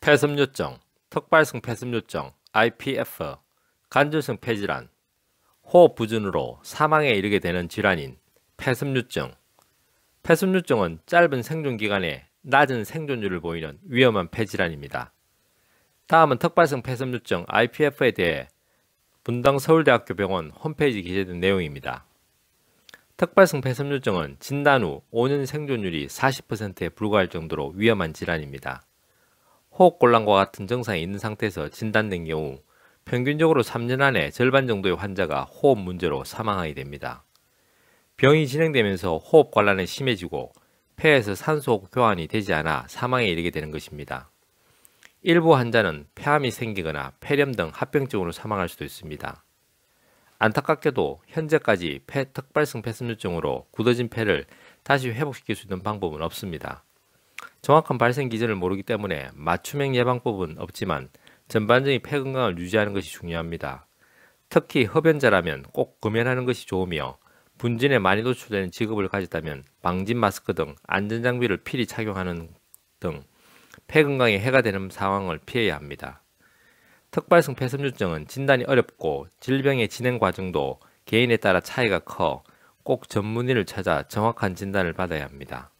폐섬유증, 특발성 폐섬유증, IPF, 간질성 폐질환, 호흡 부진으로 사망에 이르게 되는 질환인 폐섬유증. 폐섬유증은 짧은 생존기간에 낮은 생존율을 보이는 위험한 폐질환입니다. 다음은 특발성 폐섬유증 IPF에 대해 분당 서울대학교 병원 홈페이지 기재된 내용입니다. 특발성 폐섬유증은 진단 후 5년 생존율이 40%에 불과할 정도로 위험한 질환입니다. 호흡곤란과 같은 증상이 있는 상태에서 진단된 경우 평균적으로 3년 안에 절반 정도의 환자가 호흡 문제로 사망하게 됩니다. 병이 진행되면서 호흡곤란이 심해지고 폐에서 산소 교환이 되지 않아 사망에 이르게 되는 것입니다. 일부 환자는 폐암이 생기거나 폐렴 등 합병증으로 사망할 수도 있습니다. 안타깝게도 현재까지 특발성 폐섬유증으로 굳어진 폐를 다시 회복시킬 수 있는 방법은 없습니다. 정확한 발생 기전을 모르기 때문에 맞춤형 예방법은 없지만 전반적인 폐 건강을 유지하는 것이 중요합니다. 특히 흡연자라면 꼭 금연하는 것이 좋으며 분진에 많이 노출되는 직업을 가졌다면 방진 마스크 등 안전장비를 필히 착용하는 등 폐 건강에 해가 되는 상황을 피해야 합니다. 특발성 폐섬유증은 진단이 어렵고 질병의 진행 과정도 개인에 따라 차이가 커 꼭 전문의를 찾아 정확한 진단을 받아야 합니다.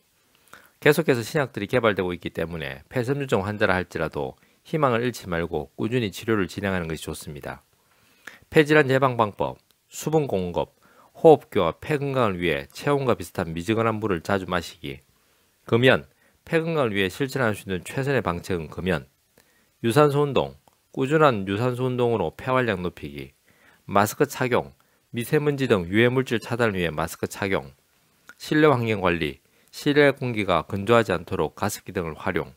계속해서 신약들이 개발되고 있기 때문에 폐섬유증 환자라 할지라도 희망을 잃지 말고 꾸준히 치료를 진행하는 것이 좋습니다. 폐질환 예방 방법, 수분 공급, 호흡기와 폐 건강을 위해 체온과 비슷한 미지근한 물을 자주 마시기. 금연, 폐 건강을 위해 실천할 수 있는 최선의 방책은 금연. 유산소 운동, 꾸준한 유산소 운동으로 폐활량 높이기. 마스크 착용, 미세먼지 등 유해물질 차단을 위해 마스크 착용. 실내 환경 관리, 실외 공기가 건조하지 않도록 가습기 등을 활용.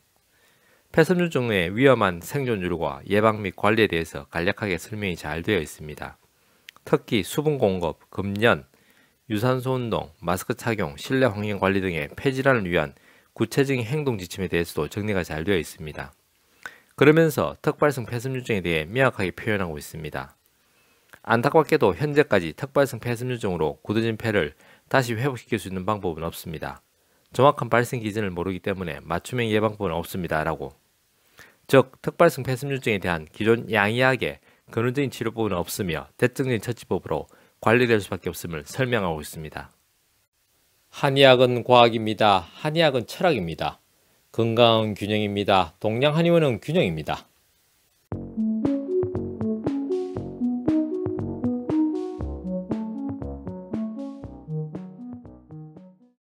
폐섬유증의 위험한 생존율과 예방 및 관리에 대해서 간략하게 설명이 잘 되어 있습니다. 특히 수분 공급, 금연, 유산소 운동, 마스크 착용, 실내 환경 관리 등의 폐질환을 위한 구체적인 행동 지침에 대해서도 정리가 잘 되어 있습니다. 그러면서 특발성 폐섬유증에 대해 명확하게 표현하고 있습니다. 안타깝게도 현재까지 특발성 폐섬유증으로 굳어진 폐를 다시 회복시킬 수 있는 방법은 없습니다. 정확한 발생 기전을 모르기 때문에 맞춤형 예방법은 없습니다. 라고. 즉, 특발성 폐섬유증에 대한 기존 양이하게 근원적인 치료법은 없으며 대증적인 처치법으로 관리될 수밖에 없음을 설명하고 있습니다. 한의학은 과학입니다. 한의학은 철학입니다. 건강은 균형입니다. 동양 한의원은 균형입니다.